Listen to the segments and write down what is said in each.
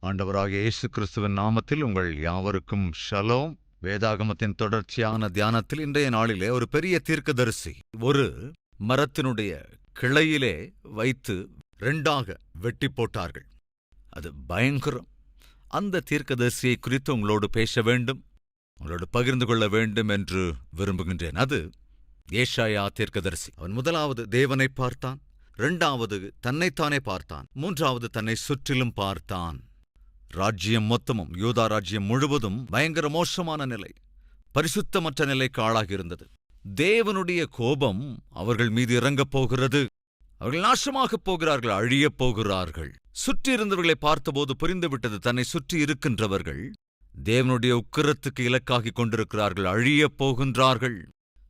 ஆண்டவராகிய இயேசு கிறிஸ்துவின் நாமத்தில் உங்கள் யாவருக்கும் ஷலோம். வேதாகமத்தின் தொடர்ச்சியான தியானத்தில் இன்றைய நாளிலே ஒரு பெரிய தீர்க்கதரிசி ஒரு மரத்தினுடைய கிளையிலே வைத்து 2ஆக வெட்டி போட்டார்கள். அது பயங்கரம். அந்த தீர்க்கதரிசியை குறித்து உங்களோடு பேச வேண்டும், உங்களோடு பகிர்ந்து கொள்ள வேண்டும் என்று விரும்புகின்றேன். அது ஏசாயா தீர்க்கதரிசி. அவன் முதலாவது தேவனை பார்த்தான், 2வது தன்னைத்தானே பார்த்தான், 3வது தன்னை சுற்றிலும் பார்த்தான். ராஜ்யம் மொத்தமும், யூதா ராஜ்யம் முழுவதும் பயங்கர மோசமான நிலை, பரிசுத்தமற்ற நிலைக்கு ஆளாகியிருந்தது. தேவனுடைய கோபம் அவர்கள் மீது இறங்கப் போகிறது. அவர்கள் நாசமாகப் போகிறார்கள், அழியப் போகிறார்கள். சுற்றி இருந்தவர்களை பார்த்தபோது புரிந்துவிட்டது, தன்னை சுற்றி இருக்கின்றவர்கள் தேவனுடைய உக்கிரத்துக்கு இலக்காகிக் கொண்டிருக்கிறார்கள், அழியப் போகின்றார்கள்.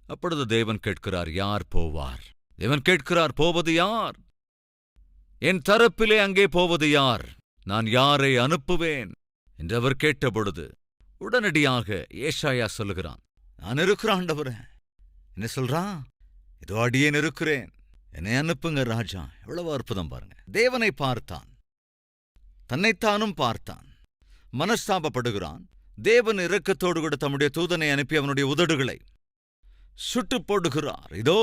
அப்பொழுது தேவன் கேட்கிறார், யார் போவார்? தேவன் கேட்கிறார், போவது யார்? என் தரப்பிலே அங்கே போவது யார்? நான் யாரை அனுப்புவேன் என்று அவர் கேட்டபொழுது உடனடியாக ஏசாயா சொல்லுகிறான், நான் இருக்கிறேன் ஆண்டவரே. என்ன சொல்றான்? இதோ அடியேன் இருக்கிறேன், என்னை அனுப்புங்க ராஜா. எவ்வளவு அற்புதம் பாருங்க. தேவனை பார்த்தான், தன்னைத்தானும் பார்த்தான், மனஸ்தாபப்படுகிறான். தேவன் இரக்கத்தோடு கூட தம்முடைய தூதனை அனுப்பி அவனுடைய உதடுகளை சுட்டு போடுகிறார். இதோ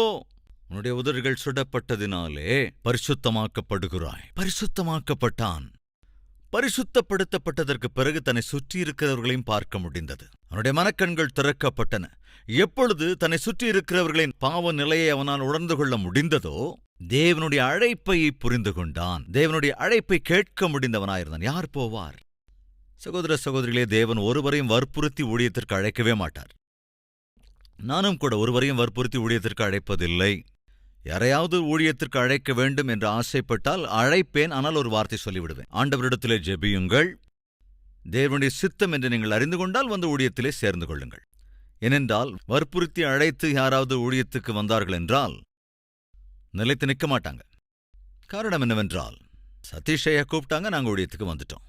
உன்னுடைய உதடுகள் சுடப்பட்டதினாலே பரிசுத்தமாக்கப்படுகிறாய். பரிசுத்தமாக்கப்பட்டான். பரிசுத்தப்படுத்தப்பட்டதற்கு பிறகு தன்னை சுற்றியிருக்கிறவர்களையும் பார்க்க முடிந்தது. அவனுடைய மனக்கண்கள் திறக்கப்பட்டன. எப்பொழுது தன்னை சுற்றியிருக்கிறவர்களின் பாவ நிலையை அவனால் உணர்ந்து கொள்ள முடிந்ததோ, தேவனுடைய அழைப்பை புரிந்து கொண்டான். தேவனுடைய அழைப்பை கேட்க முடிந்தவனாயிருந்தான். யார் போவார்? சகோதர சகோதரிகளே, தேவன் ஒருவரையும் வற்புறுத்தி ஊழியத்திற்கு அழைக்கவே மாட்டார். நானும் கூட ஒருவரையும் வற்புறுத்தி ஊழியத்திற்கு அழைப்பதில்லை. யாரையாவது ஊழியத்திற்கு அழைக்க வேண்டும் என்று ஆசைப்பட்டால் அழைப்பேன், ஆனால் ஒரு வார்த்தை சொல்லிவிடுவேன், ஆண்டவரிடத்திலே ஜெபியுங்கள், தேவனுடைய சித்தம் என்று நீங்கள் அறிந்து கொண்டால் வந்து ஊழியத்திலே சேர்ந்து கொள்ளுங்கள். ஏனென்றால் வற்புறுத்தி அழைத்து யாராவது ஊழியத்துக்கு வந்தார்கள் என்றால் நிலைத்து நிற்க மாட்டாங்க. காரணம் என்னவென்றால், சதீஷையா கூப்பிட்டாங்க, நாங்கள் ஊழியத்துக்கு வந்துட்டோம்.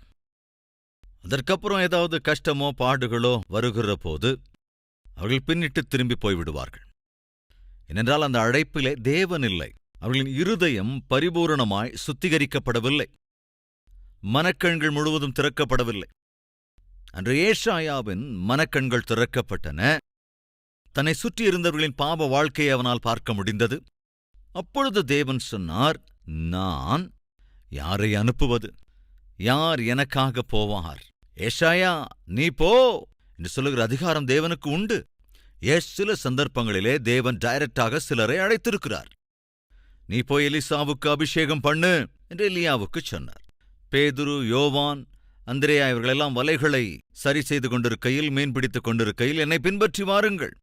அதற்கப்புறம் ஏதாவது கஷ்டமோ பாடுகளோ வருகிற போது அவர்கள் பின்னிட்டு திரும்பி போய்விடுவார்கள். ஏனென்றால் அந்த அழைப்பிலே தேவன் இல்லை. அவர்களின் இருதயம் பரிபூரணமாய் சுத்திகரிக்கப்படவில்லை, மனக்கண்கள் முழுவதும் திறக்கப்படவில்லை. அன்று ஏசாயாவின் மனக்கண்கள் திறக்கப்பட்டன. தன்னை சுற்றியிருந்தவர்களின் பாவ வாழ்க்கையை அவனால் பார்க்க முடிந்தது. அப்பொழுது தேவன் சொன்னார், நான் யாரை அனுப்புவது? யார் எனக்காக போவார்? ஏசாயா, நீ போ என்று சொல்லுகிற அதிகாரம் தேவனுக்கு உண்டு. சில சந்தர்ப்பங்களிலே தேவன் டைரக்டாக சிலரை அழைத்திருக்கிறார். நீ போய் எலிசாவுக்கு அபிஷேகம் பண்ணு என்று எலியாவுக்கு சொன்னார். பேதுரு, யோவான், அந்திரேயா இவர்களெல்லாம் வலைகளை சரி செய்து கொண்டிருக்கையில், மீன்பிடித்துக் கொண்டிருக்கையில், என்னை பின்பற்றி வாருங்கள்,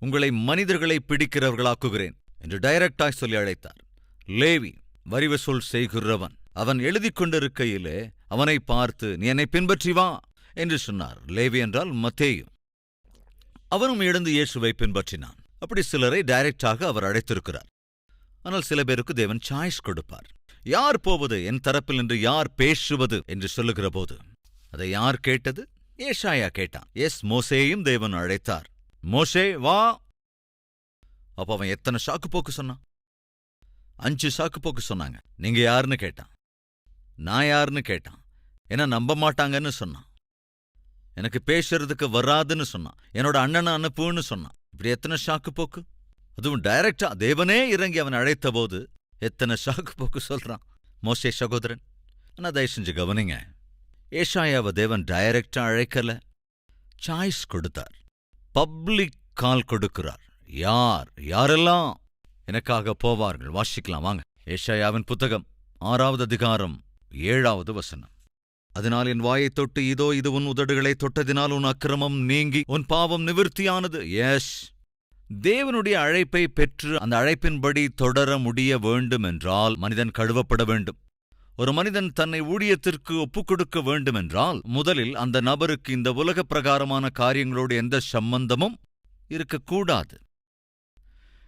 உங்களை மனிதர்களை பிடிக்கிறவர்களாக்குகிறேன் என்று டைரக்டாய் சொல்லி அழைத்தார். லேவி வரி வசூல் செய்கிறவன், அவன் எழுதிக் கொண்டிருக்கையிலே அவனை பார்த்து, நீ என்னை பின்பற்றி வா என்று சொன்னார். லேவி என்றால் மத்தேயு. அவனும் எழுந்து இயேசுவை பின்பற்றினான். அப்படி சிலரை டைரக்டாக அவர் அழைத்திருக்கிறார். ஆனால் சில பேருக்கு தேவன் சாய்ஸ் கொடுப்பார். யார் போவது, என் தரப்பில் என்று யார் பேசுவது என்று சொல்லுகிற போது அதை யார் கேட்டது? ஏசாயா கேட்டான். மோசேயும் தேவன் அழைத்தார். மோசே வா. அப்ப அவன் எத்தனை சாக்கு போக்கு சொன்னான்? 5 சாக்கு போக்கு சொன்னாங்க. நீங்க யாருன்னு கேட்டான். நான் யாருன்னு கேட்டான். ஏன்னா நம்ப மாட்டாங்கன்னு சொன்னான். எனக்கு பேசுறதுக்கு வராதுன்னு சொன்னான். என்னோட அண்ணனை அனுப்புன்னு சொன்னான். இப்படி எத்தனை ஷாக்கு போக்கு! அதுவும் டைரக்டா தேவனே இறங்கி அவன் அழைத்த போது எத்தனை ஷாக்கு போக்கு சொல்றான் மோசே சகோதரன். ஆனா தயவு செஞ்சு கவனிங்க, ஏசாயாவை தேவன் டைரக்டா அழைக்கல, சாய்ஸ் கொடுத்தார். பப்ளிக் கால் கொடுக்கிறார். யாரெல்லாம் எனக்காக போவார்கள்? வாசிக்கலாம் வாங்க. ஏசாயாவின் புத்தகம் 6வது அதிகாரம் 7வது வசனம். அதனால் என் வாயைத் தொட்டு, இதோ இது உன் உதடுகளை தொட்டதினால் உன் அக்கிரமம் நீங்கி உன் பாவம் நிவிர்த்தியானது. தேவனுடைய அழைப்பை பெற்று அந்த அழைப்பின்படி தொடர முடிய வேண்டுமென்றால் மனிதன் கழுவப்பட வேண்டும். ஒரு மனிதன் தன்னை ஊழியத்திற்கு ஒப்புக்கொடுக்க வேண்டுமென்றால் முதலில் அந்த நபருக்கு இந்த உலக பிரகாரமான காரியங்களோடு எந்த சம்பந்தமும் இருக்கக்கூடாது.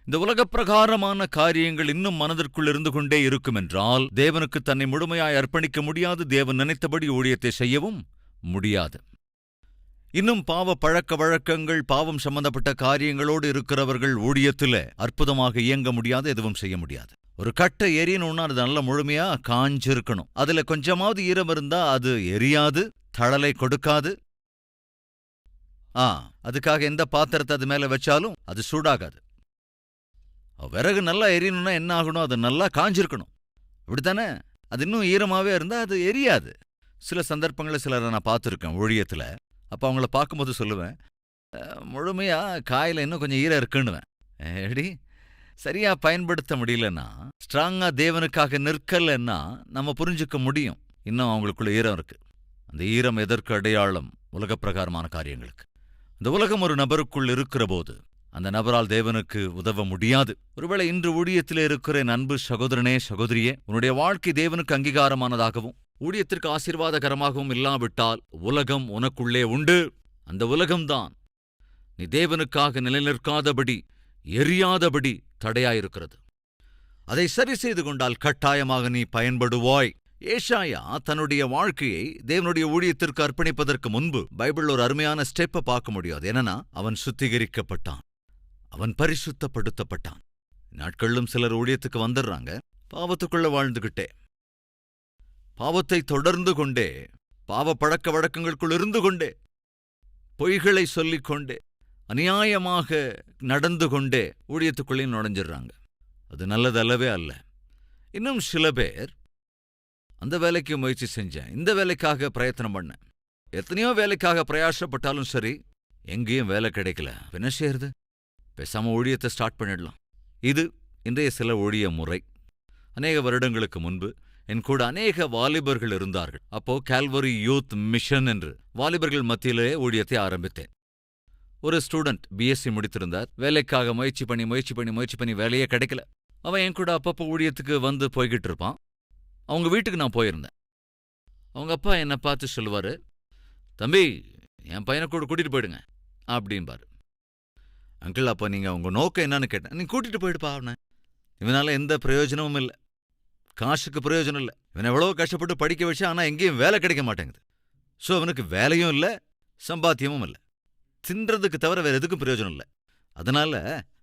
இந்த உலகப் பிரகாரமான காரியங்கள் இன்னும் மனதிற்குள் இருந்து கொண்டே இருக்குமென்றால் தேவனுக்கு தன்னை முழுமையாய் அர்ப்பணிக்க முடியாது. தேவன் நினைத்தபடி ஊழியத்தை செய்யவும் முடியாது. இன்னும் பாவ பழக்க வழக்கங்கள், பாவம் சம்பந்தப்பட்ட காரியங்களோடு இருக்கிறவர்கள் ஊழியத்திலே அற்புதமாக இயங்க முடியாது, எதுவும் செய்ய முடியாது. ஒரு கட்டை எரியணும்னா அது நல்லா முழுமையா காஞ்சிருக்கணும். அதுல கொஞ்சமாவது ஈரம் இருந்தா அது எரியாது, தழலை கொடுக்காது. அதுக்காக எந்த பாத்திரத்தை அது மேல வச்சாலும் அது சூடாகாது. விறகு நல்லா எரியணும்னா என்ன ஆகணும்? அது நல்லா காஞ்சிருக்கணும். இப்படித்தானே? அது இன்னும் ஈரமாவே இருந்தா அது எரியாது. சில சந்தர்ப்பங்களில் சிலரை நான் பார்த்துருக்கேன் ஊழியத்துல. அப்ப அவங்கள பார்க்கும்போது சொல்லுவேன், முழுமையா காயில இன்னும் கொஞ்சம் ஈரம் இருக்குன்னுவேன். எப்படி சரியா பயன்படுத்த முடியலன்னா, ஸ்ட்ராங்கா தேவனுக்காக நிற்கலன்னா நம்ம புரிஞ்சுக்க முடியும் இன்னும் அவங்களுக்குள்ள ஈரம் இருக்கு. அந்த ஈரம் எதற்கு அடையாளம்? உலகப்பிரகாரமான காரியங்களுக்கு. இந்த உலகம் ஒரு நபருக்குள் இருக்கிற போது அந்த நபரால் தேவனுக்கு உதவ முடியாது. ஒருவேளை இன்று ஊழியத்திலே இருக்கிற என் அன்பு சகோதரனே, சகோதரியே, உன்னுடைய வாழ்க்கை தேவனுக்கு அங்கீகாரமானதாகவும் ஊழியத்திற்கு ஆசீர்வாதகரமாகவும் இல்லாவிட்டால் உலகம் உனக்குள்ளே உண்டு. அந்த உலகம்தான் நீ தேவனுக்காக நிலைநிற்காதபடி, எரியாதபடி தடையாயிருக்கிறது. அதை சரி செய்து கொண்டால் கட்டாயமாக நீ பயன்படுவாய். ஏசாயா தன்னுடைய வாழ்க்கையை தேவனுடைய ஊழியத்திற்கு அர்ப்பணிப்பதற்கு முன்பு பைபிள் ஒரு அருமையான ஸ்டெப்பை பார்க்க முடியாது. என்னன்னா, அவன் சுத்திகரிக்கப்பட்டான், அவன் பரிசுத்தப்படுத்தப்பட்டான். நாட்களிலும் சிலர் ஊழியத்துக்கு வந்துடுறாங்க, பாவத்துக்குள்ள வாழ்ந்துகிட்டே, பாவத்தை தொடர்ந்து கொண்டே, பாவ பழக்க வழக்கங்களுக்குள் இருந்து கொண்டே, பொய்களை சொல்லிக்கொண்டே, அநியாயமாக நடந்து கொண்டே ஊழியத்துக்குள்ளே நுழைஞ்சிடுறாங்க. அது நல்லதல்லவே அல்ல. இன்னும் சில பேர் அந்த வேலைக்கு முயற்சி செஞ்சேன், இந்த வேலைக்காக பிரயத்தனம் பண்ணேன், எத்தனையோ வேலைக்காக பிரயாசப்பட்டாலும் சரி, எங்கேயும் வேலை கிடைக்கல. என்ன செய்யறது? பேசாம ஊழியத்தை ஸ்டார்ட் பண்ணிடலாம். இது இன்றைய சில ஊழிய முறை. அநேக வருடங்களுக்கு முன்பு என் கூட அநேக வாலிபர்கள் இருந்தார்கள். அப்போ கால்வரி யூத் மிஷன் என்று வாலிபர்கள் மத்தியிலே ஊழியத்தை ஆரம்பித்தேன். ஒரு ஸ்டூடெண்ட் பிஎஸ்சி முடித்திருந்தார். வேலைக்காக முயற்சி பண்ணி வேலையே கிடைக்கல. அவன் என் கூட அப்பப்போ ஊழியத்துக்கு வந்து போய்கிட்டு இருப்பான். அவங்க வீட்டுக்கு நான் போயிருந்தேன். அவங்க அப்பா என்னை பார்த்து சொல்லுவாரு, தம்பி, என் பையனை கூட கூட்டிட்டு போயிடுங்க அப்படின்பாரு. அங்கிள், அப்போ நீங்க உங்க நோக்கம் என்னன்னு கேட்டேன். நீ கூட்டிட்டு போயிடுப்பா அவனை, இவனால எந்த பிரயோஜனமும் இல்லை, காசுக்கு பிரயோஜனம் இல்லை, இவன் எவ்வளோ கஷ்டப்பட்டு படிக்க வச்சு, ஆனா எங்கேயும் வேலை கிடைக்க மாட்டேங்குது. ஸோ அவனுக்கு வேலையும் இல்லை, சம்பாத்தியமும் இல்லை, தின்றதுக்கு தவிர வேற எதுக்கும் பிரயோஜனம் இல்லை. அதனால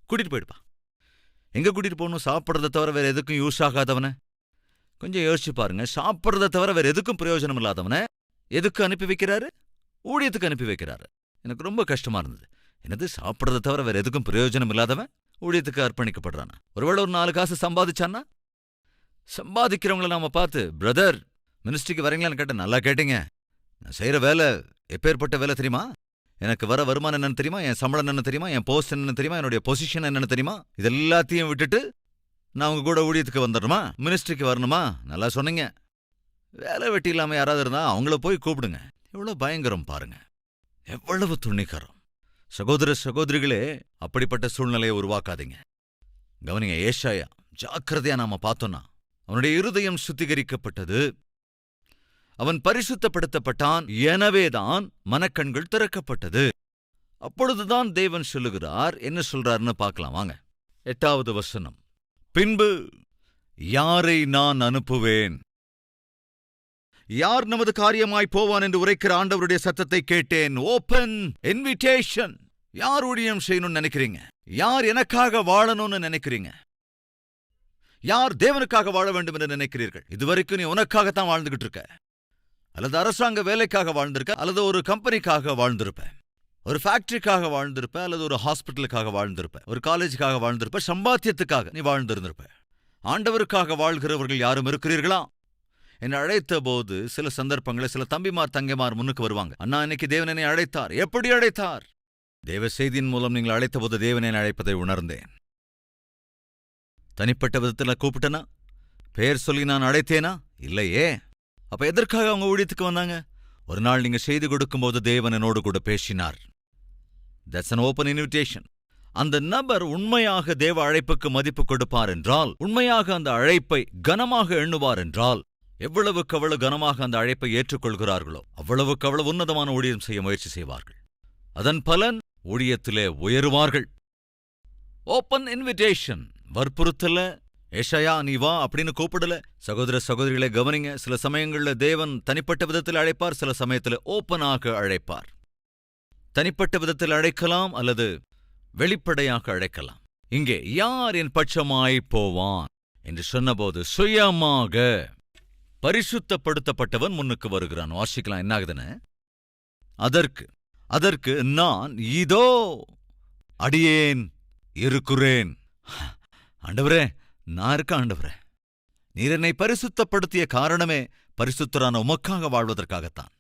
கூட்டிட்டு போயிடுப்பா. எங்க கூட்டிட்டு போகணும்? சாப்பிட்றத தவிர வேற எதுக்கும் யூஸ் ஆகாதவன கொஞ்சம் யோசிச்சு பாருங்க. சாப்பிட்றத தவிர வேற எதுக்கும் பிரயோஜனம் இல்லாதவன எதுக்கு அனுப்பி வைக்கிறாரு? ஊழியத்துக்கு அனுப்பி வைக்கிறாரு. எனக்கு ரொம்ப கஷ்டமா இருந்தது. என்னது, சாப்பிட்றத தவிர வேற எதுக்கும் பிரயோஜனம் இல்லாதவன் ஊழியத்துக்கு அர்ப்பணிக்கப்படுறானா? ஒருவேளை ஒரு 4 காசு சம்பாதிச்சான்னா? சம்பாதிக்கிறவங்கள நாம பார்த்து, பிரதர் மினிஸ்ட்ரிக்கு வரீங்களான்னு கேட்டேன். நல்லா கேட்டீங்க. நான் செய்யற வேலை எப்பேற்பட்ட வேலை தெரியுமா? எனக்கு வர வருமானம் என்னன்னு தெரியுமா? என் சம்பளம் என்னன்னு தெரியுமா? என் போஸ்ட் என்னன்னு தெரியுமா? என்னுடைய பொசிஷன் என்னன்னு தெரியுமா? இதெல்லாத்தையும் விட்டுட்டு நான் உங்க கூட ஊழியத்துக்கு வந்துடணுமா? மினிஸ்ட்ரிக்கு வரணுமா? நல்லா சொன்னீங்க. வேலை வெட்டி இல்லாம யாராவது இருந்தா அவங்கள போய் கூப்பிடுங்க. எவ்வளவு பயங்கரம் பாருங்க, எவ்வளவு துணிகரம். சகோதர சகோதரிகளே, அப்படிப்பட்ட சூழ்நிலையை உருவாக்காதீங்க. கவனிங்க, ஏசாயா ஜாக்கிரதையா நாம பார்த்தோன்னா, அவனுடைய இருதயம் சுத்திகரிக்கப்பட்டது, அவன் பரிசுத்தப்படுத்தப்பட்டான், எனவேதான் மனக்கண்கள் திறக்கப்பட்டது. அப்பொழுதுதான் தேவன் சொல்லுகிறார். என்ன சொல்றாருன்னு பார்க்கலாம் வாங்க. 8வது வசனம். பின்பு யாரை நான் அனுப்புவேன்? யார் நமது காரியமாய் போவான் என்று உரைக்கிற ஆண்டவருடைய சத்தத்தை கேட்டேன். Open invitation. யார் ஊழியம் செய்யணும்னு நினைக்கிறீங்க? யார் எனக்காக வாழணும்னு நினைக்கிறீங்க? யார் தேவனுக்காக வாழ வேண்டும் என்று நினைக்கிறீர்கள்? இதுவரைக்கும் நீ உனக்காகத்தான் வாழ்ந்துகிட்டு இருக்க, அல்லது அரசாங்க வேலைக்காக வாழ்ந்திருக்க, அல்லது ஒரு கம்பெனிக்காக வாழ்ந்திருப்ப, ஒரு ஃபேக்டரிக்காக வாழ்ந்திருப்ப, அல்லது ஒரு ஹாஸ்பிட்டலுக்காக வாழ்ந்திருப்ப, ஒரு காலேஜுக்காக வாழ்ந்திருப்ப, சம்பாத்தியத்துக்காக நீ வாழ்ந்திருந்திருப்ப. ஆண்டவருக்காக வாழ்கிறவர்கள் யாரும் இருக்கிறீர்களா? என்னை அழைத்த போது சில சந்தர்ப்பங்களில் சில தம்பிமார் தங்கைமார் முன்னுக்கு வருவாங்க. அண்ணா, இன்னைக்கு தேவன் என்னை அழைத்தார். எப்படி அழைத்தார்? தேவ செய்தியின் மூலம் நீங்கள் அழைத்த போது தேவன் என்னை அழைப்பதை உணர்ந்தேன். தனிப்பட்ட விதத்தில் கூப்பிட்டனா? பெயர் சொல்லி நான் அழைத்தேனா? இல்லையே. அப்ப எதற்காக அவங்க ஊழியத்துக்கு வந்தாங்க? ஒரு நாள் நீங்க செய்து கொடுக்கும்போது தேவன் என்னோடு கூட பேசினார். That's an open invitation. அந்த நபர் உண்மையாக தேவ அழைப்புக்கு மதிப்பு கொடுப்பார் என்றால், உண்மையாக அந்த அழைப்பை கனமாக எண்ணுவார் என்றால், எவ்வளவுக்கு அவ்வளவு கனமாக அந்த அழைப்பை ஏற்றுக்கொள்கிறார்களோ அவ்வளவுக்கு அவ்வளவு உன்னதமான ஊழியம் செய்ய முயற்சி செய்வார்கள். அதன் பலன் ஊழியத்திலே உயருவார்கள். Open invitation. வற்புறுத்தல, ஏசாயா நீ வா அப்படின்னு கூப்பிடல. சகோதர சகோதரிகளை கவனிங்க. சில சமயங்கள்ல தேவன் தனிப்பட்ட விதத்தில் அழைப்பார், சில சமயத்தில் ஓப்பனாக அழைப்பார். தனிப்பட்ட விதத்தில் அழைக்கலாம் அல்லது வெளிப்படையாக அழைக்கலாம். இங்கே யார் என் பட்சமாய் போவான்? என்று சொன்னபோது சுயமாக பரிசுத்தப்படுத்தப்பட்டவன் முன்னுக்கு வருகிறான். வாசிக்கலாம் என்ன ஆகுதுன்னு. அதற்கு நான் இதோ அடியேன் இருக்கிறேன். ஆண்டவரே, நான் இருக்க ஆண்டவரே. நீர் என்னை பரிசுத்தப்படுத்திய காரணமே பரிசுத்தரான உமக்காக வாழ்வதற்காகத்தான்.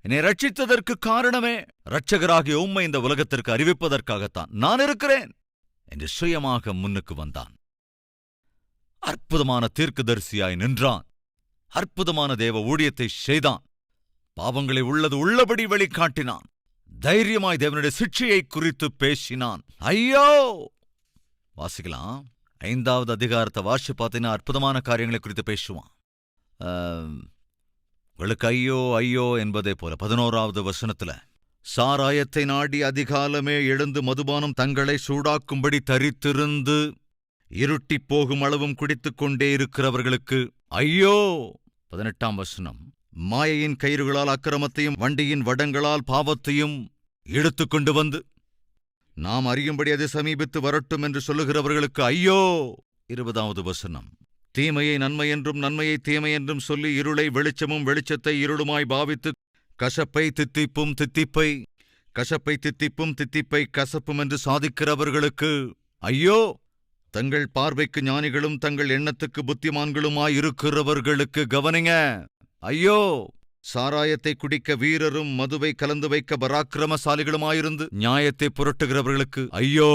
என்னை ரட்சித்ததற்கு காரணமே இரட்சகராகிய உம்மை இந்த உலகத்திற்கு அறிவிப்பதற்காகத்தான் நான் இருக்கிறேன் என்று சுயமாக முன்னுக்கு வந்தான். அற்புதமான தீர்க்கதரிசியாய் நின்றான். அற்புதமான தேவ ஊழியத்தை செய்தான். பாவங்களை உள்ளது உள்ளபடி வெளிக்காட்டினான். தைரியமாய் தேவனுடைய சிட்சையை குறித்து பேசினான். ஐயோ! வாசிக்கலாம். 5வது அதிகாரத்தை வாசி பார்த்தீங்கன்னா அற்புதமான காரியங்களை குறித்து பேசுவான். உங்களுக்கு ஐயோ ஐயோ என்பதே போல 11வது வசனத்துல, சாராயத்தை நாடி அதிகாலமே எழுந்து மதுபானம் தங்களை சூடாக்கும்படி தரித்திருந்து இருட்டிப் போகும் அளவும் குடித்துக் கொண்டே இருக்கிறவர்களுக்கு ஐயோ. 18ஆம் வசனம், மாயையின் கயிறுகளால் அக்கிரமத்தையும் வண்டியின் வடங்களால் பாவத்தையும் எடுத்துக்கொண்டு வந்து நாம் அறியும்படி அது சமீபித்து வரட்டும் என்று சொல்லுகிறவர்களுக்கு ஐயோ. 20வது வசனம், தீமையை நன்மை என்றும் நன்மையை தீமை என்றும் சொல்லி இருளை வெளிச்சமும் வெளிச்சத்தை இருளுமாய் பாவித்து கசப்பை தித்திப்பும் தித்திப்பை கசப்பும் என்று சாதிக்கிறவர்களுக்கு ஐயோ. தங்கள் பார்வைக்கு ஞானிகளும் தங்கள் எண்ணத்துக்கு புத்திமான்களுமாயிருக்கிறவர்களுக்கு கவனிங்க, ஐயோ. சாராயத்தை குடிக்க வீரரும் மதுவை கலந்து வைக்க பராக்கிரமசாலிகளுமாயிருந்து நியாயத்தை புரட்டுகிறவர்களுக்கு ஐயோ.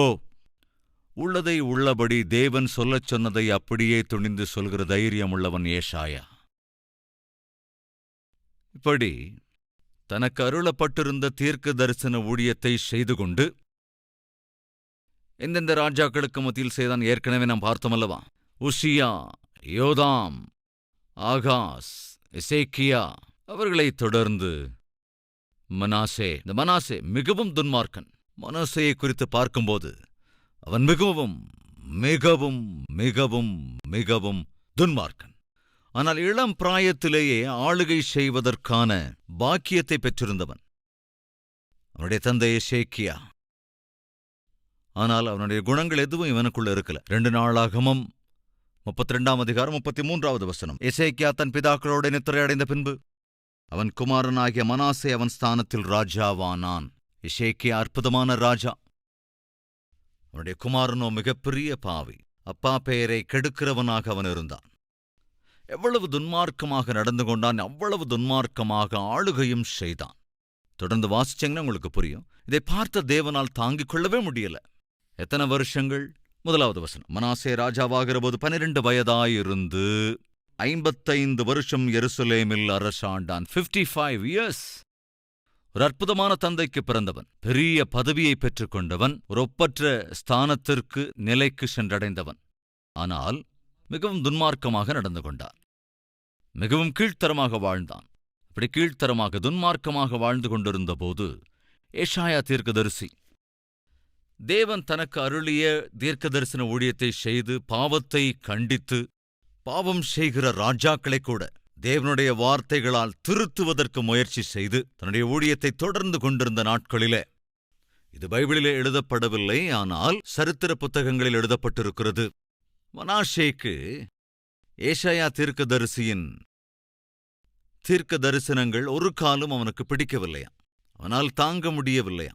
உள்ளதை உள்ளபடி தேவன் சொல்லச் சொன்னதை அப்படியே துணிந்து சொல்கிற தைரியம் உள்ளவன் ஏசாயா. இப்படி தனக்கு அருளப்பட்டிருந்த தீர்க்க தரிசன ஊழியத்தை செய்து கொண்டு எந்தெந்த ராஜாக்களுக்கு மத்தியில் செய்தான் ஏற்கனவே நாம் பார்த்தோமல்லவா. உசியா, யோதாம், ஆகாஸ், எசேக்கியா, அவர்களைத் தொடர்ந்து மனாசே. இந்த மனாசே மிகவும் துன்மார்க்கன். மனாசேயை குறித்து பார்க்கும்போது அவன் மிகவும் மிகவும் மிகவும் மிகவும் துன்மார்க்கன். ஆனால் இளம் பிராயத்திலேயே ஆளுகை செய்வதற்கான பாக்கியத்தை பெற்றிருந்தவன். அவனுடைய தந்தை எசேக்கியா. ஆனால் அவனுடைய குணங்கள் எதுவும் இவனுக்குள்ள இருக்கல. 2 நாளாகமம் 32ஆம் அதிகாரம் 33வது வசனம், எசேக்கியா தன் பிதாக்களோட நித்திரையடைந்த பின்பு அவன் குமாரனாகிய மனாசே அவன் ஸ்தானத்தில் ராஜாவானான். எசேக்கியா அற்புதமான ராஜா. அவனுடைய குமாரனோ மிகப்பெரிய பாவி. அப்பா பெயரை கெடுக்கிறவனாக அவன் இருந்தான். எவ்வளவு துன்மார்க்கமாக நடந்து கொண்டான், அவ்வளவு துன்மார்க்கமாக ஆளுகையும் செய்தான். தொடர்ந்து வாசிச்சீங்கன்னா உங்களுக்கு புரியும். இதை பார்த்த தேவனால் தாங்கிக் கொள்ளவே முடியல. எத்தனை வருஷங்கள்? 1வது வசனம், மனாசே ராஜாவாகிறபோது 12 வயதாயிருந்து 55 வருஷம் எருசலேமில் அரசாண்டான். 55 years. ஒரு அற்புதமான தந்தைக்கு பிறந்தவன், பெரிய பதவியை பெற்றுக்கொண்டவன், ஒரு ஒப்பற்ற ஸ்தானத்திற்கு நிலைக்கு சென்றடைந்தவன். ஆனால் மிகவும் துன்மார்க்கமாக நடந்து கொண்டான். மிகவும் கீழ்த்தரமாக வாழ்ந்தான். அப்படி கீழ்த்தரமாக துன்மார்க்கமாக வாழ்ந்து கொண்டிருந்த போது ஏசாயா தீர்க்கதரிசி தேவன் தனக்கு அருளிய தீர்க்கதரிசன ஊழியத்தை செய்து பாவத்தை கண்டித்து பாவம் செய்கிற ராஜாக்களை கூட தேவனுடைய வார்த்தைகளால் திருத்துவதற்கு முயற்சி செய்து தன்னுடைய ஊழியத்தை தொடர்ந்து கொண்டிருந்த நாட்களிலே, இது பைபிளிலே எழுதப்படவில்லை, ஆனால் சரித்திர புத்தகங்களில் எழுதப்பட்டிருக்கிறது. மனாசேக்கு ஏசாயா தீர்க்கதரிசியின் தீர்க்க தரிசனங்கள் ஒரு காலம் அவனுக்கு பிடிக்கவில்லையா, அவனால் தாங்க முடியவில்லையா.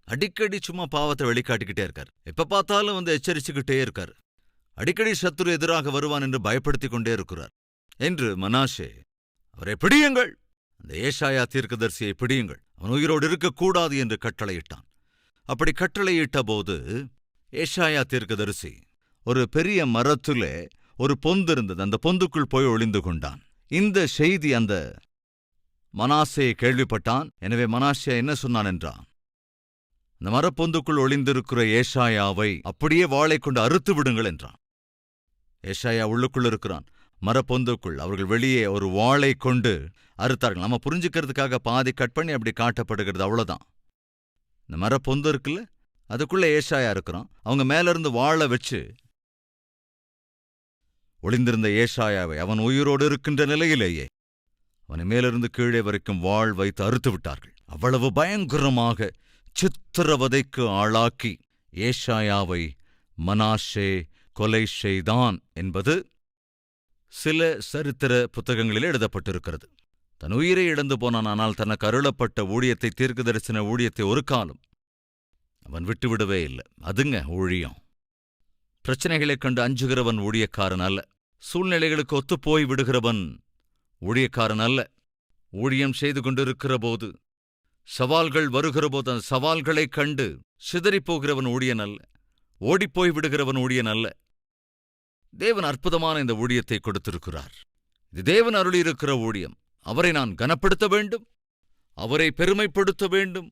அடிக்கடி சும்மா பாவத்தை வெளிக்காட்டிக்கிட்டே இருக்கார். எப்ப பார்த்தாலும் எச்சரிச்சுக்கிட்டே இருக்கார். அடிக்கடி சத்துரு எதிராக வருவான் என்று பயப்படுத்திக் கொண்டே இருக்கிறார். என்று மனாசே, அவரை பிடியுங்கள், அந்த ஏசாயா தீர்க்கதரிசியை பிடியுங்கள், அவன் உயிரோடு இருக்கக்கூடாது என்று கட்டளையிட்டான். அப்படி கட்டளையிட்ட போது ஏசாயா தீர்க்கதரிசி ஒரு பெரிய மரத்திலே ஒரு பொந்து இருந்தது, அந்த பொந்துக்குள் போய் ஒளிந்து கொண்டான். இந்த செய்தி அந்த மனாசே கேள்விப்பட்டான். எனவே மனாசே என்ன சொன்னான் என்றான், அந்த மரப்பொந்துக்குள் ஒளிந்திருக்கிற ஏசாயாவை அப்படியே வாளை கொண்டு அறுத்து விடுங்கள் என்றான். ஏசாயா உள்ளுக்குள் இருக்கிறான், மரப்பொந்துக்குள். அவர்கள் வெளியே ஒரு வாளை கொண்டு அறுத்தார்கள். நம்ம புரிஞ்சுக்கிறதுக்காக பாதி கட் பண்ணி அப்படி காட்டப்படுகிறது, அவ்வளவுதான். இந்த மரப்பொந்து இருக்குல்ல, அதுக்குள்ள ஏசாயா இருக்கிறான். அவங்க மேலிருந்து வாளை வச்சு ஒளிந்திருந்த ஏசாயாவை அவன் உயிரோடு இருக்கின்ற நிலையிலேயே அவனை மேலிருந்து கீழே வரைக்கும் வாள் வைத்து அறுத்து விட்டார்கள். அவ்வளவு பயங்கரமாக சித்திரவதைக்கு ஆளாக்கி ஏசாயாவை மனாசே கொலை செய்தான் என்பது சில சரித்திர புத்தகங்களில் எழுதப்பட்டிருக்கிறது. தன் உயிரை இழந்து போனான். ஆனால் தனக்கு அருளப்பட்ட ஊழியத்தை, தீர்க்கதரிசன ஊழியத்தை ஒரு காலம் அவன் விட்டுவிடவே இல்லை. அதுங்க ஊழியம். பிரச்சனைகளைக் கண்டு அஞ்சுகிறவன் ஊழியக்காரன் அல்ல. சூழ்நிலைகளுக்கு ஒத்துப்போய் விடுகிறவன் ஊழியக்காரன் அல்ல. ஊழியம் செய்து கொண்டிருக்கிற போது, சவால்கள் வருகிறபோது அந்த சவால்களைக் கண்டு சிதறிப்போகிறவன் ஊழியன் அல்ல. ஓடிப்போய் விடுகிறவன் ஊழியன் அல்ல. தேவன் அற்புதமான இந்த ஊழியத்தை கொடுத்திருக்கிறார். இது தேவன் அருளியிருக்கிற ஊழியம். அவரை நான் கனப்படுத்த வேண்டும், அவரை பெருமைப்படுத்த வேண்டும்,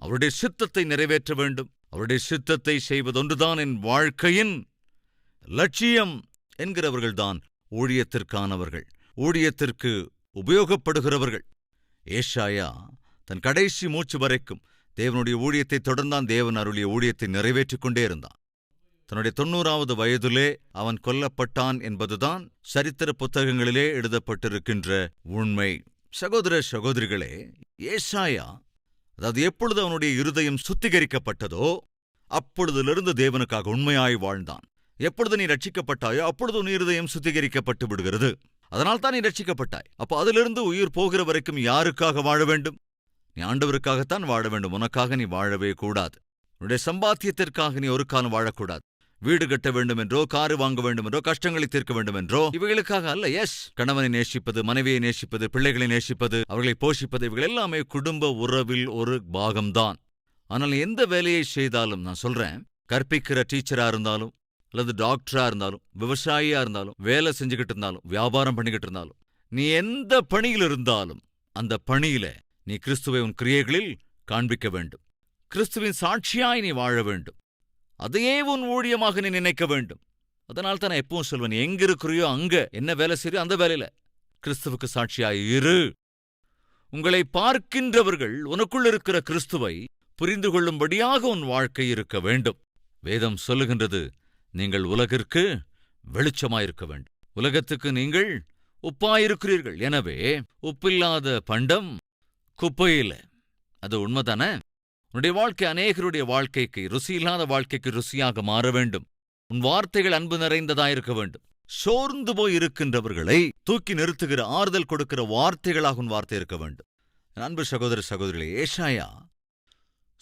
அவருடைய சித்தத்தை நிறைவேற்ற வேண்டும். அவருடைய சித்தத்தை செய்வதொன்றுதான் என் வாழ்க்கையின் லட்சியம் என்கிறவர்கள்தான் ஊழியத்திற்கானவர்கள், ஊழியத்திற்கு உபயோகப்படுகிறவர்கள். ஏசாயா தன் கடைசி மூச்சு வரைக்கும் தேவனுடைய ஊழியத்தை தொடர்ந்தான். தேவன் அருளிய ஊழியத்தை நிறைவேற்றிக் கொண்டே இருந்தான். தன்னுடைய 90வது வயதிலே அவன் கொல்லப்பட்டான் என்பதுதான் சரித்திர புத்தகங்களிலே எழுதப்பட்டிருக்கின்ற உண்மை. சகோதர சகோதரிகளே, ஏசாயா அதாவது எப்பொழுது அவனுடைய இருதயம் சுத்திகரிக்கப்பட்டதோ அப்பொழுதிலிருந்து தேவனுக்காக உண்மையாய் வாழ்ந்தான். எப்பொழுது நீ ரட்சிக்கப்பட்டாயோ அப்பொழுது உன் இருதயம் சுத்திகரிக்கப்பட்டு விடுகிறது. அதனால்தான் நீ ரட்சிக்கப்பட்டாய். அப்போ அதிலிருந்து உயிர் போகிற வரைக்கும் யாருக்காக வாழ வேண்டும்? நீ ஆண்டவருக்காகத்தான் வாழ வேண்டும். உனக்காக நீ வாழவே கூடாது. உன்னுடைய சம்பாத்தியத்திற்காக நீ ஒரு காலம் வாழக்கூடாது. வீடு கட்ட வேண்டும் என்றோ, காரு வாங்க வேண்டும் என்றோ, கஷ்டங்களை தீர்க்க வேண்டும் என்றோ, இவைகளுக்காக அல்ல. எஸ், கணவனை நேசிப்பது, மனைவியை நேசிப்பது, பிள்ளைகளை நேசிப்பது, அவர்களை போஷிப்பது, இவைகள் எல்லாமே குடும்ப உறவில் ஒரு பாகம்தான். ஆனால் எந்த வேலையை செய்தாலும், நான் சொல்றேன், கற்பிக்கிற டீச்சரா இருந்தாலும், அல்லது டாக்டரா இருந்தாலும், விவசாயியா இருந்தாலும், வேலை செஞ்சுக்கிட்டு இருந்தாலும், வியாபாரம் பண்ணிக்கிட்டு இருந்தாலும், நீ எந்த பணியில் இருந்தாலும் அந்த பணியில நீ கிறிஸ்துவை உன் கிரியைகளில் காண்பிக்க வேண்டும். கிறிஸ்துவின் சாட்சியாய் நீ வாழ வேண்டும். அதையே உன் ஊழியமாக நீ நினைக்க வேண்டும். அதனால் தான் நான் எப்பவும் சொல்வேன், எங்க இருக்கிறியோ அங்க என்ன வேலை செய்யோ அந்த வேலையில கிறிஸ்துவுக்கு சாட்சியாய் இரு. உங்களை பார்க்கின்றவர்கள் உனக்குள் இருக்கிற கிறிஸ்துவை புரிந்து கொள்ளும்படியாக உன் வாழ்க்கை இருக்க வேண்டும். வேதம் சொல்லுகின்றது, நீங்கள் உலகிற்கு வெளிச்சமாயிருக்க வேண்டும். உலகத்துக்கு நீங்கள் உப்பாயிருக்கிறீர்கள். எனவே உப்பில்லாத பண்டம் குப்பையில. அது உண்மைதானே? உன்னுடைய வாழ்க்கை அநேகருடைய வாழ்க்கைக்கு, ருசியில்லாத வாழ்க்கைக்கு ருசியாக மாற வேண்டும். உன் வார்த்தைகள் அன்பு நிறைந்ததாயிருக்க வேண்டும். சோர்ந்து போய் இருக்கின்றவர்களை தூக்கி நிறுத்துகிற, ஆறுதல் கொடுக்கிற வார்த்தைகளாக உன் வார்த்தை இருக்க வேண்டும். அன்பு சகோதர சகோதரிகளே, ஏசாயா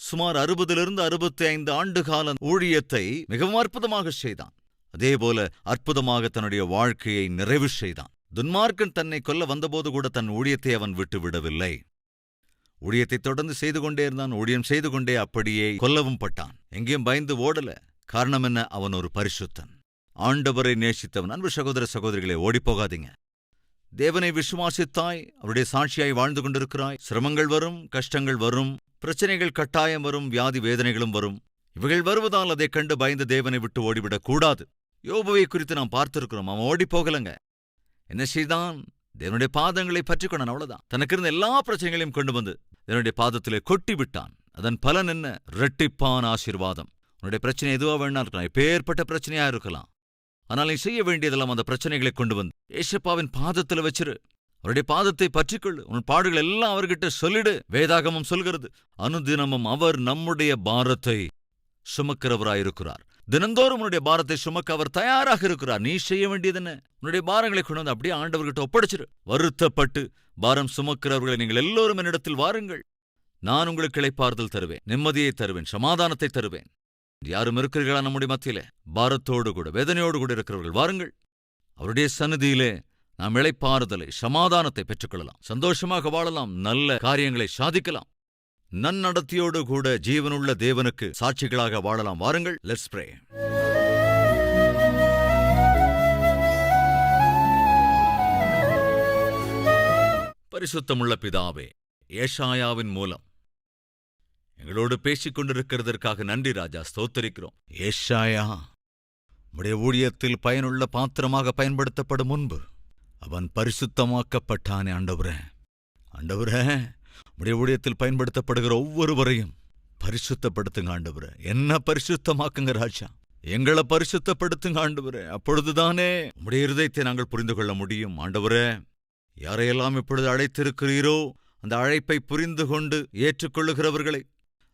சுமார் 60 65 ஆண்டு கால ஊழியத்தை மிகவும் அற்புதமாக செய்தான். அதேபோல அற்புதமாக தன்னுடைய வாழ்க்கையை நிறைவு செய்தான். துன்மார்க்கன் தன்னை கொல்ல வந்தபோது கூட தன் ஊழியத்தை அவன் விட்டுவிடவில்லை. ஊழியத்தை தொடர்ந்து செய்து கொண்டே இருந்தான். ஊழியம் செய்து கொண்டே அப்படியே கொல்லவும் பட்டான். எங்கேயும் பயந்து ஓடல. காரணம் என்ன? அவன் ஒரு பரிசுத்தன், ஆண்டவரை நேசித்தவன். அன்பு சகோதர சகோதரிகளே, ஓடிப்போகாதீங்க. தேவனை விசுவாசித்தாய், அவருடைய சாட்சியாய் வாழ்ந்து கொண்டிருக்கிறாய். சிரமங்கள் வரும், கஷ்டங்கள் வரும், பிரச்சனைகள் கட்டாயம் வரும், வியாதி வேதனைகளும் வரும். இவைகள் வருவதால் அதைக் கண்டு பயந்து தேவனை விட்டு ஓடிவிடக் கூடாது. யோபுவை குறித்து நாம் பார்த்திருக்கிறோம். அவன் ஓடிப்போகலங்க. என்ன செய்தான்? தேவனுடைய பாதங்களை பற்றிக்கொண்டான். அவ்வளவுதான். தனக்கு இருந்த எல்லா பிரச்சனைகளையும் கொண்டு வந்து தேவனுடைய பாதத்திலே கொட்டி விட்டான். அதன் பலன் என்ன? இரட்டிப்பான ஆசீர்வாதம். உன்னுடைய பிரச்சனை எதுவா வேணா இருக்கலாம், எப்பேற்பட்ட பிரச்சனையா இருக்கலாம். ஆனால் நீ செய்ய வேண்டியதெல்லாம் அந்த பிரச்சனைகளை கொண்டு வந்து ஏசப்பாவின் பாதத்தில் வச்சிரு. அவருடைய பாதத்தை பற்றிக்கொள்ளு. உன் பாடுகள் எல்லாம் அவர்கிட்ட சொல்லிடு. வேதாகமம் சொல்கிறது, அனுதினமும் அவர் நம்முடைய பாரத்தை சுமக்கிறவராயிருக்கிறார். தினந்தோறும் உன்னுடைய பாரத்தை சுமக்க அவர் தயாராக இருக்கிறார். நீ செய்ய வேண்டியது என்ன? உன்னுடைய பாரங்களை கொண்டு வந்து அப்படியே ஆண்டவர்கிட்ட ஒப்படைச்சிரு. வருத்தப்பட்டு பாரம் சுமக்கிறவர்களை நீங்கள் எல்லோரும் என்னிடத்தில் வாருங்கள், நான் உங்களுக்கு இளைப்பாறுதல் தருவேன், நிம்மதியை தருவேன், சமாதானத்தை தருவேன். யாரும் இருக்கிறீர்களா நம்முடைய மத்தியிலே? பாரத்தோடு கூட வேதனையோடு கூட இருக்கிறவர்கள் வாருங்கள். அவருடைய சந்நிதியிலே நாம் இளைப்பாறுதலை, சமாதானத்தை பெற்றுக்கொள்ளலாம். சந்தோஷமாக வாழலாம். நல்ல காரியங்களை சாதிக்கலாம். நன்னடத்தியோடு கூட ஜீவனுள்ள தேவனுக்கு சாட்சிகளாக வாழலாம். வாருங்கள். Let's pray. பரிசுத்தமுள்ள பிதாவே, ஏசாயாவின் மூலம் எங்களோடு பேசிக் கொண்டிருக்கிறதற்காக நன்றி ராஜா. ஸ்தோத்தரிக்கிறோம். ஏசாயா உம்முடைய ஊழியத்தில் பயனுள்ள பாத்திரமாக பயன்படுத்தப்படும் முன்பு அவன் பரிசுத்தமாக்கப்பட்டானே. ஆண்டவரே, ஆண்டவரே, உம்முடைய ஊழியத்தில் பயன்படுத்தப்படுகிற ஒவ்வொருவரையும் பரிசுத்தப்படுத்துங்க ஆண்டவரே. என்ன பரிசுத்தமாக்குங்க ராஜா. எங்களை பரிசுத்தப்படுத்துங்க ஆண்டவரே. அப்பொழுதுதானே உம்முடைய இருதயத்தை நாங்கள் புரிந்து கொள்ள முடியும். ஆண்டவரே, யாரையெல்லாம் இப்பொழுது அழைத்திருக்கிறீரோ அந்த அழைப்பை புரிந்து கொண்டு ஏற்றுக்கொள்ளுகிறவர்களை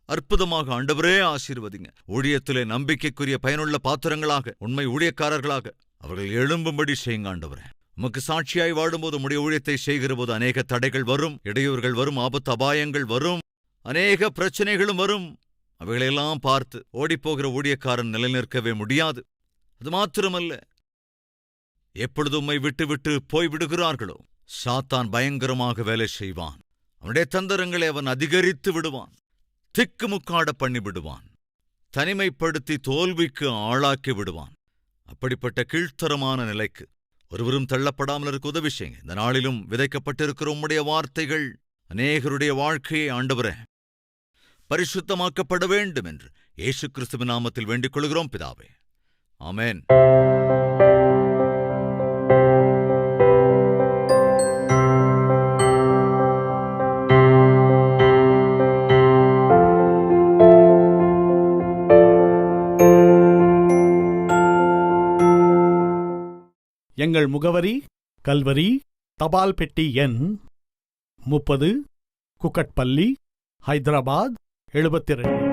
அற்புதமாக ஆண்டவரே ஆசீர்வதிங்க. ஊழியத்திலே நம்பிக்கைக்குரிய பயனுள்ள பாத்திரங்களாக, உண்மை ஊழியக்காரர்களாக அவர்கள் எழும்பும்படி செய்யுங்க ஆண்டவரே. உமக்கு சாட்சியாய் வாழும்போது, உம்முடைய ஊழியத்தை செய்கிற போது அநேக தடைகள் வரும், இடையூறுகள் வரும், ஆபத்து அபாயங்கள் வரும், அநேக பிரச்சனைகளும் வரும். அவைகளெல்லாம் பார்த்து ஓடிப்போகிற ஊழியக்காரன் நிலைநிற்கவே முடியாது. அது மாத்திரமல்ல, எப்பொழுது உம்மை விட்டு போய்விடுகிறார்களோ சாத்தான் பயங்கரமாக வேலை செய்வான். அவனுடைய தந்திரங்களை அவன் அதிகரித்து விடுவான், திக்குமுக்காட பண்ணி விடுவான், தனிமைப்படுத்தி தோல்விக்கு ஆளாக்கி விடுவான். அப்படிப்பட்ட கீழ்த்தரமான நிலைக்கு ஒருவரும் தள்ளப்படாமல் இருக்க உதவி செய்யுங்க. இந்த நாளிலும் விதைக்கப்பட்டிருக்கிற உம்முடைய வார்த்தைகள் அநேகருடைய வாழ்க்கையை ஆண்டவரே பரிசுத்தமாக்கப்பட வேண்டும் என்று இயேசு கிறிஸ்துவின் நாமத்தில் வேண்டிக் கொள்கிறோம் பிதாவே. ஆமென். எங்கள் முகவரி: கல்வரி, தபால் பெட்டி எண் 30, குக்கட்பள்ளி, ஹைதராபாத் 72.